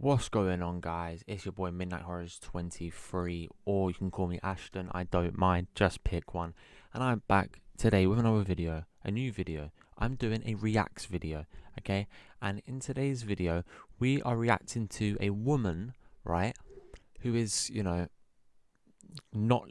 What's going on, guys? It's your boy MidnightHorrors 23, or you can call me Ashton. I don't mind, just pick one. And I'm back today with another video, a new video. I'm doing a reacts video, okay? And in today's video, we are reacting to a woman, right, who is, not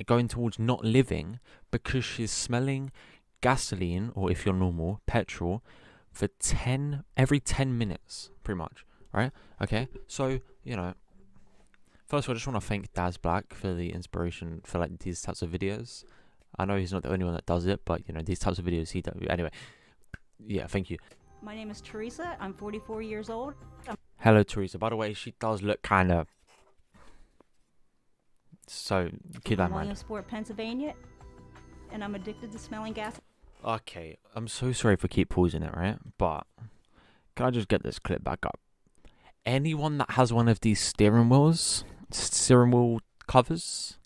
going towards not living because she's smelling gasoline, or if you're normal, petrol, for every 10 minutes, pretty much. Right? Okay. So, first of all, I just want to thank Daz Black for the inspiration for like these types of videos. I know he's not the only one that does it, but these types of videos he does. Anyway, yeah, thank you. My name is Teresa. I'm 44 years old. Hello, Teresa. By the way, she does look kind of. So keep that in I'm mind. Williamsport, Pennsylvania, and I'm addicted to smelling gas. Okay, I'm so sorry for keep pausing it, right? But can I just get this clip back up? Anyone that has one of these steering wheel covers,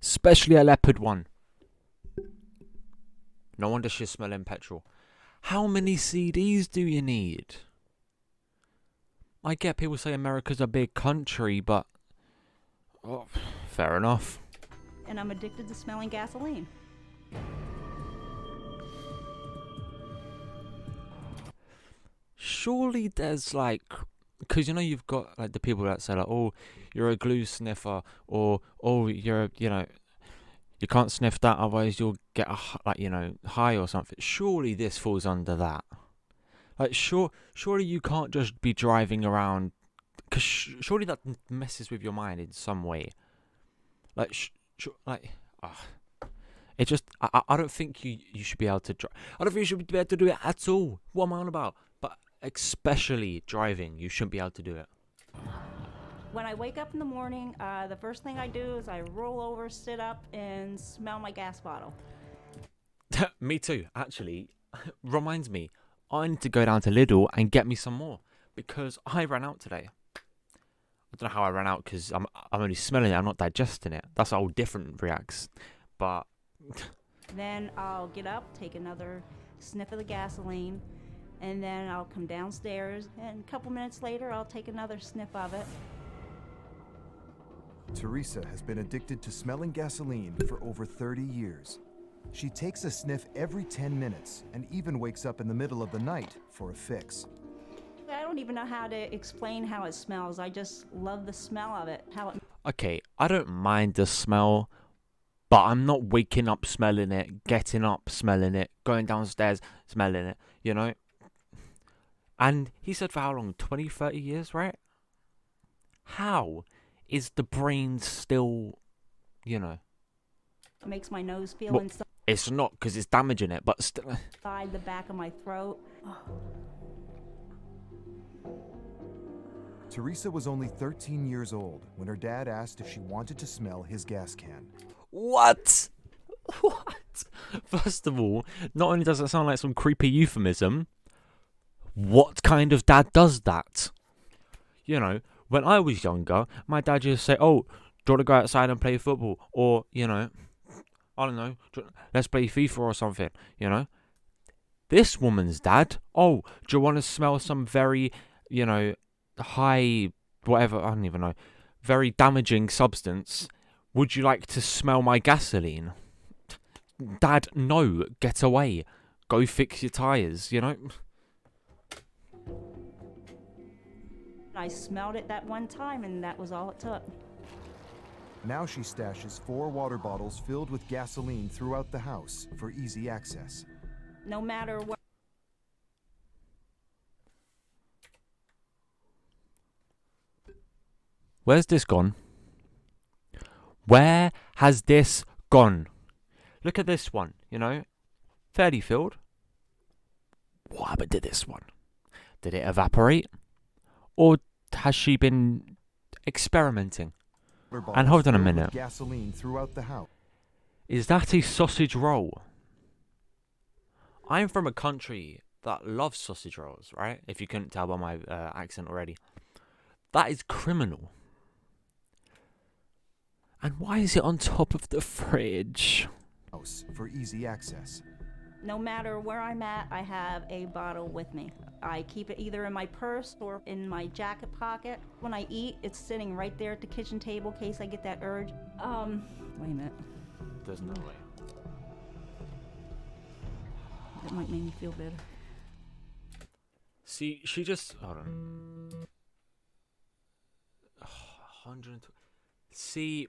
especially a leopard one, no wonder she's smelling petrol. How many CDs do you need? I get people say America's a big country, but fair enough. And I'm addicted to smelling gasoline. Surely there's like, because you've got like the people that say like, oh, you're a glue sniffer, or oh, you can't sniff that, otherwise you'll get high or something. Surely this falls under that. Like, surely you can't just be driving around, because surely that messes with your mind in some way. Like, it just, I don't think you should be able to drive. I don't think you should be able to do it at all. What am I on about? But especially driving, you shouldn't be able to do it. When I wake up in the morning, the first thing I do is I roll over, sit up, and smell my gas bottle. Me too, actually. Reminds me, I need to go down to Lidl and get me some more, because I ran out today. I don't know how I ran out, because I'm only smelling it, I'm not digesting it. That's a whole different reacts. But Then I'll get up, take another sniff of the gasoline, and then I'll come downstairs, and a couple minutes later I'll take another sniff of it. Teresa has been addicted to smelling gasoline for over 30 years. She takes a sniff every 10 minutes and even wakes up in the middle of the night for a fix. I don't even know how to explain how it smells. I just love the smell of it. okay, I don't mind the smell, but I'm not waking up smelling it, getting up smelling it, going downstairs smelling it, And he said for how long? 20, 30 years, right? How is the brain still, It makes my nose feel well, inside it's not, because it's damaging it, but still. the back of my throat. Teresa was only 13 years old when her dad asked if she wanted to smell his gas can. What? What? First of all, not only does it sound like some creepy euphemism, what kind of dad does that? When I was younger, my dad used to say, oh, do you want to go outside and play football? Or, I don't know, let's play FIFA or something, This woman's dad, oh, do you want to smell some very, high, whatever, I don't even know, very damaging substance? Would you like to smell my gasoline? Dad, no, get away. Go fix your tyres, I smelled it that one time, and that was all it took. Now she stashes 4 water bottles filled with gasoline throughout the house for easy access. No matter what. Where's this gone? Where has this gone? Look at this one, fairly filled. What happened to this one? Did it evaporate? Or has she been experimenting? And hold on a minute. Gasoline throughout the house. Is that a sausage roll? I'm from a country that loves sausage rolls, right? If you couldn't tell by my accent already. That is criminal. And why is it on top of the fridge? For easy access. No matter where I'm at, I have a bottle with me. I keep it either in my purse or in my jacket pocket. When I eat, it's sitting right there at the kitchen table in case I get that urge. Wait a minute. There's no way. That might make me feel better. See, she just... Hold on. 120... See,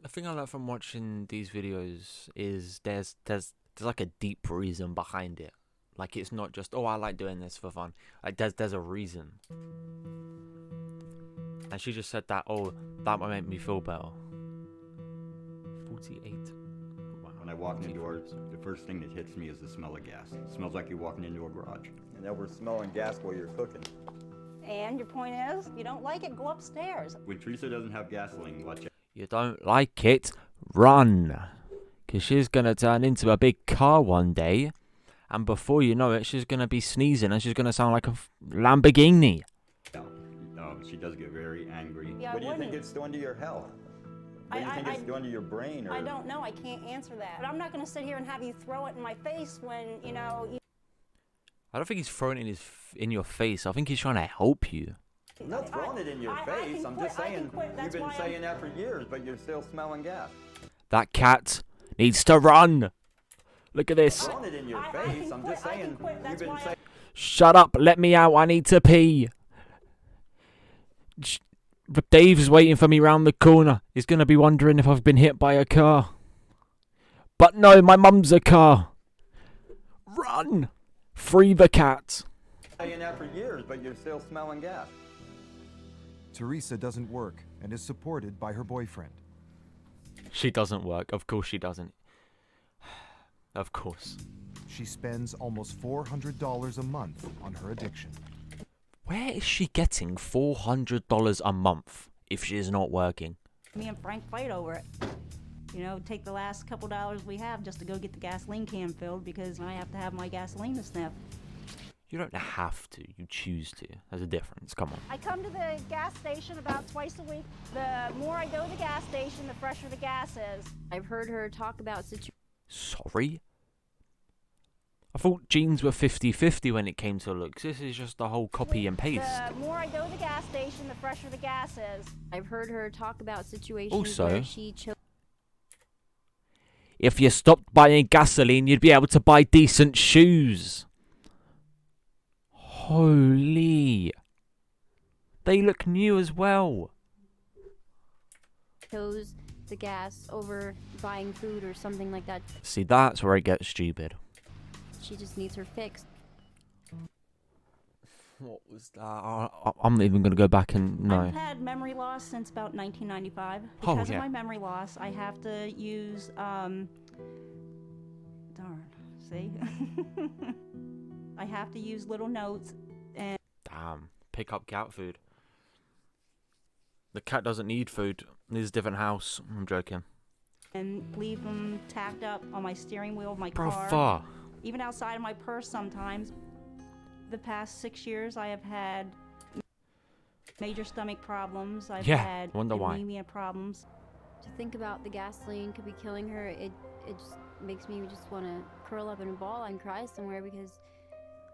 the thing I like from watching these videos is there's like a deep reason behind it. Like, it's not just, oh, I like doing this for fun. Like, there's a reason. And she just said that, oh, that might make me feel better. 48. Wow. When I walk in the door, the first thing that hits me is the smell of gas. It smells like you're walking into a garage. And now we're smelling gas while you're cooking. And your point is, you don't like it, go upstairs. When Teresa doesn't have gasoline, watch out. You don't like it? Run! Because she's going to turn into a big car one day. And before you know it, she's going to be sneezing and she's going to sound like a Lamborghini. She does get very angry. Yeah, What do you think it's doing to your health? What do you think it's doing to your brain? Or... I don't know, I can't answer that. But I'm not going to sit here and have you throw it in my face when, you know... I don't think he's throwing it in your face. I think he's trying to help you. I'm not throwing it in your face. I'm just saying, you've been saying that for years, but you're still smelling gas. That cat needs to run. Look at this. I'm throwing it in your face. I'm just saying, you've been saying... Shut up. Let me out. I need to pee. Dave's waiting for me round the corner. He's going to be wondering if I've been hit by a car. But no, my mum's a car. Run. Free the cat. Saying that for years, but you're still smelling gas. Teresa doesn't work and is supported by her boyfriend. She doesn't work. Of course she doesn't. Of course. She spends almost $400 a month on her addiction. Where is she getting $400 a month if she is not working? Me and Frank fight over it. You know, take the last couple dollars we have just to go get the gasoline can filled because I have to have my gasoline to sniff. You don't have to. You choose to. There's a difference. Come on. I come to the gas station about twice a week. The more I go to the gas station, the fresher the gas is. I've heard her talk about Sorry? I thought jeans were 50-50 when it came to looks. This is just the whole copy and paste. The more I go to the gas station, the fresher the gas is. I've heard her talk about situations Also, where she if you stopped buying gasoline, you'd be able to buy decent shoes. Holy. They look new as well. chose the gas over buying food or something like that. See, that's where it gets stupid. She just needs her fix. What was that? I'm not even going to go back and... No. I've had memory loss since about 1995. Oh, Because yeah. of my memory loss, I have to use, darn, see? I have to use little notes and... Damn. Pick up cat food. The cat doesn't need food. It needs a different house. I'm joking. And leave them tacked up on my steering wheel of my Bro, car. far. Even outside of my purse sometimes. The past 6 years, I have had major stomach problems. I've Yeah, had wonder why. anemia problems. To think about the gasoline could be killing her, it just makes me just want to curl up in a ball and cry somewhere because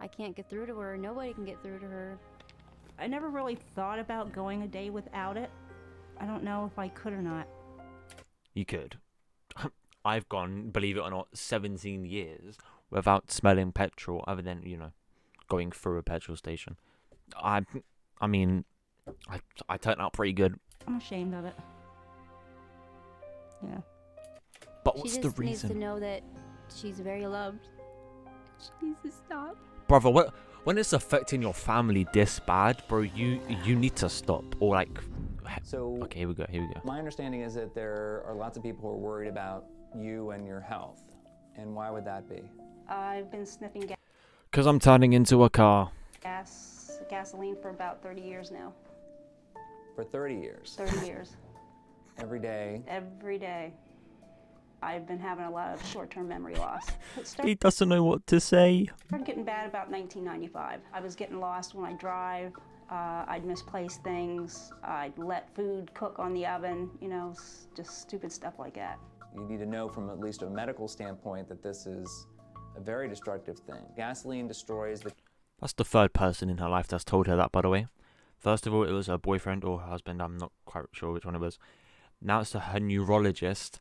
I can't get through to her. Nobody can get through to her. I never really thought about going a day without it. I don't know if I could or not. You could. I've gone, believe it or not, 17 years without smelling petrol other than, you know, going through a petrol station. I mean, I turned out pretty good. I'm ashamed of it. Yeah. But what's She the just needs to reason? know that she's very loved. She needs to stop. Brother, when it's affecting your family this bad, bro, you need to stop. Or like... So Okay, here we go. my understanding is that there are lots of people who are worried about you and your health. And why would that be? I've been sniffing Because I'm turning into a car. gasoline for about 30 years now. For 30 years. 30 years. Every day. Every day. I've been having a lot of short-term memory loss. It He started doesn't know what to say. getting bad about 1995. I was getting lost when I drive. I'd misplace things. I'd let food cook on the oven, you know, just stupid stuff like that. You need to know from at least a medical standpoint that this is a very destructive thing. Gasoline destroys the That's the third person in her life that's told her that, by the way. First of all, it was her boyfriend or her husband. I'm not quite sure which one it was. Now it's her neurologist,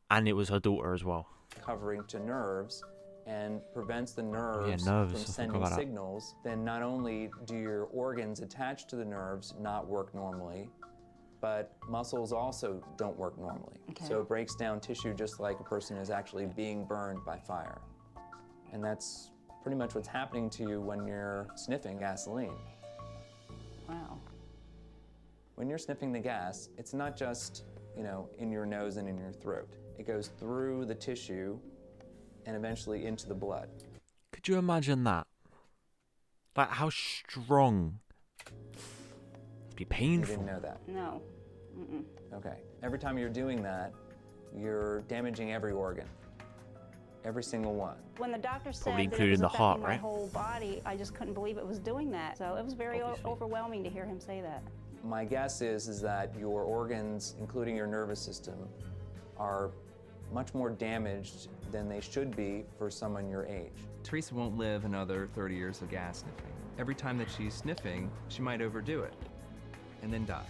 and it was her daughter as well. covering to nerves and prevents the nerves nerves, from I forgot sending about that. signals. Then not only do your organs attached to the nerves not work normally, but muscles also don't work normally. Okay. So it breaks down tissue just like a person is actually being burned by fire. And that's pretty much what's happening to you when you're sniffing gasoline. Wow. When you're sniffing the gas, it's not just, in your nose and in your throat. It goes through the tissue and eventually into the blood. Could you imagine that? Like how strong? It'd be You painful. didn't know that. No. Mm-mm. Okay. Every time you're doing that, you're damaging every organ. Every single one. When the doctor said Probably that it including was the affecting heart, my right? whole body, I just couldn't believe it was doing that. So it was very Obviously. overwhelming to hear him say that. My guess is that your organs, including your nervous system, are much more damaged than they should be for someone your age. Teresa won't live another 30 years of gas sniffing. Every time that she's sniffing, she might overdo it and then die.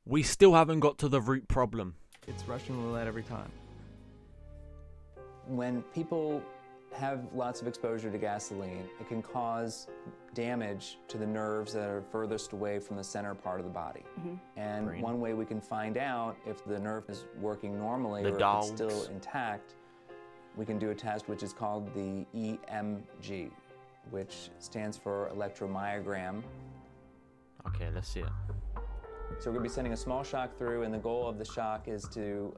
We still haven't got to the root problem. It's Russian roulette every time. When people have lots of exposure to gasoline, it can cause damage to the nerves that are furthest away from the center part of the body. And Brain. one way we can find out if the nerve is working normally The or dogs. if it's still intact, we can do a test which is called the EMG, which stands for electromyogram. Okay, let's see it. So we're going to be sending a small shock through, and the goal of the shock is to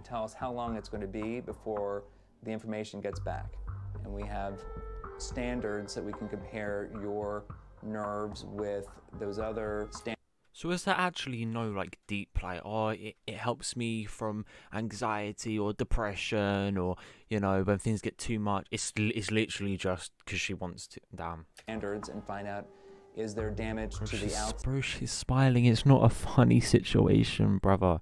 tell us how long it's going to be before the information gets back. And we have standards that we can compare your nerves with those other standards. So is there actually no like deep like, oh, it helps me from anxiety or depression or, when things get too much? It's literally just because she wants to. Damn. Standards and find out, is there damage to the outside? Bro, she's smiling. It's not a funny situation, brother.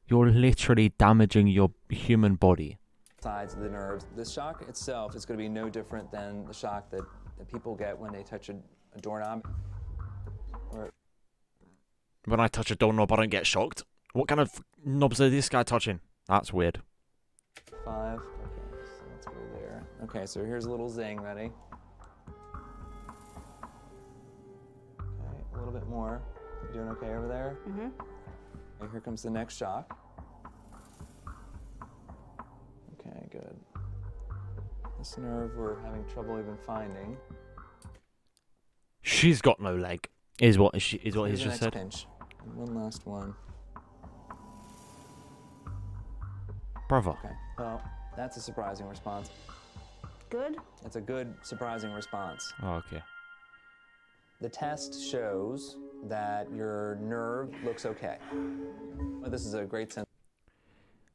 You're literally damaging your human body. Sides of the nerves. The shock itself is going to be no different than the shock that people get when they touch a doorknob. When I touch a doorknob, I don't get shocked. What kind of knobs are this guy touching? That's weird. 5. Okay, so let's go there. Okay, so here's a little zing. Ready? Okay, a little bit more. You doing okay over there? Mm-hmm. Okay, here comes the next shock. Okay, good. This nerve we're having trouble even finding. She's got no leg. Is what he's Here's just the next said. pinch. And one last one. Brother. Okay. Well, that's a surprising response. Good? That's a good, surprising response. Oh, okay. The test shows that your nerve looks okay. Well, this is a great sense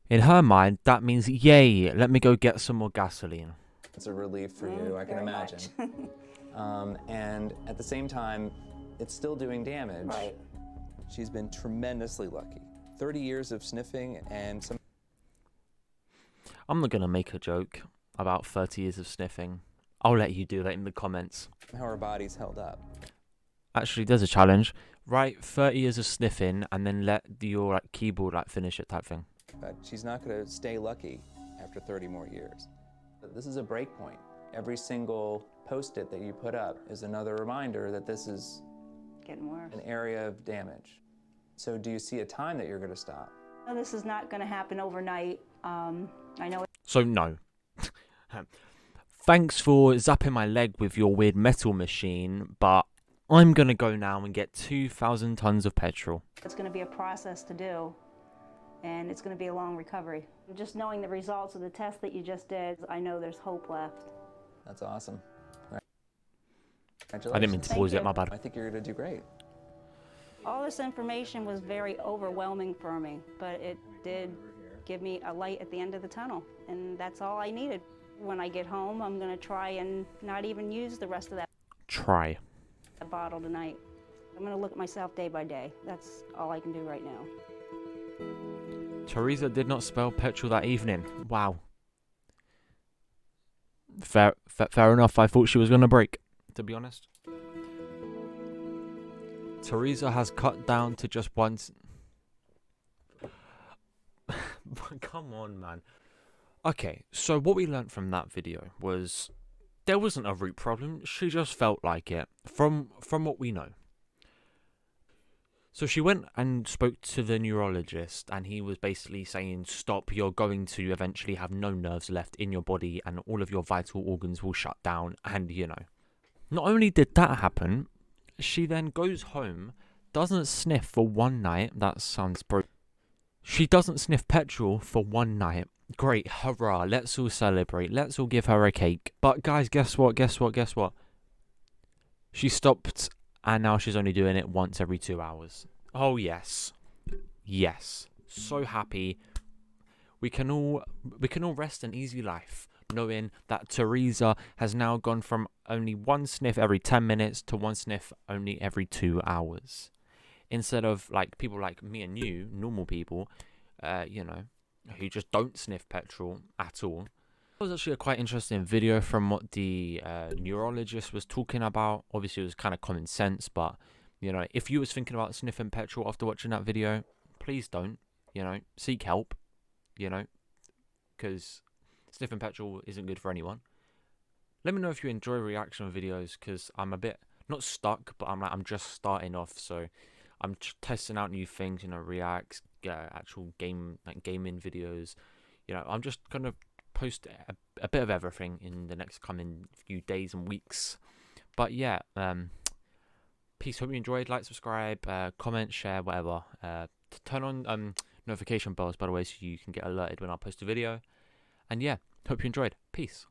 In her mind, that means, yay, let me go get some more gasoline. of relief for you, I can very imagine. much. And at the same time, it's still doing damage. Right. She's been tremendously lucky. 30 years of sniffing and some. I'm not going to make a joke about 30 years of sniffing. I'll let you do that in the comments. How her body's held up. Actually, there's a challenge. Write 30 years of sniffing and then let your keyboard finish it type thing. But she's not going to stay lucky after 30 more years. But this is a break point. Every single post-it that you put up is another reminder that this is Getting worse. an area of damage. So do you see a time that you're going to stop? No, this is not going to happen overnight. I know. So, no. Thanks for zapping my leg with your weird metal machine, but I'm going to go now and get 2,000 tons of petrol. It's going to be a process to do, and it's going to be a long recovery. Just knowing the results of the test that you just did, I know there's hope left. That's awesome. I didn't mean to Thank pause you. it, my bad. I think you're going to do great. All this information was very overwhelming for me, but it did give me a light at the end of the tunnel, and that's all I needed. When I get home, I'm going to try and not even use the rest of that Try. bottle tonight. I'm going to look at myself day by day. That's all I can do right now. Teresa did not spell petrol that evening. Wow. fair enough. I thought she was gonna break, to be honest. Teresa has cut down to just once. Come on, man. Okay, so what we learned from that video was there wasn't a root problem. She just felt like it, from what we know. So she went and spoke to the neurologist, and he was basically saying, stop, you're going to eventually have no nerves left in your body and all of your vital organs will shut down. And, you know, not only did that happen, she then goes home, doesn't sniff for one night. That sounds She doesn't sniff petrol for one night. Great, hurrah, let's all celebrate. Let's all give her a cake. But guys, guess what? She stopped, and now she's only doing it once every 2 hours. Oh, yes. Yes. So happy. We can all rest an easy life, knowing that Teresa has now gone from only one sniff every 10 minutes to one sniff only every 2 hours. Instead of like people like me and you, normal people, you know, who just don't sniff petrol at all. It was actually a quite interesting video from what the neurologist was talking about. Obviously, it was kind of common sense, but, you know, if you was thinking about sniffing petrol after watching that video, please don't, you know, seek help, you know, because sniffing petrol isn't good for anyone. Let me know if you enjoy reaction videos, because I'm a bit, not stuck, but I'm just starting off, so I'm testing out new things, you know, reacts, actual gaming videos. You know, I'm just gonna post a bit of everything in the next coming few days and weeks. But yeah, peace. Hope you enjoyed. Like, subscribe, comment, share, whatever. Turn on notification bells, by the way, so you can get alerted when I post a video. And yeah, hope you enjoyed. Peace.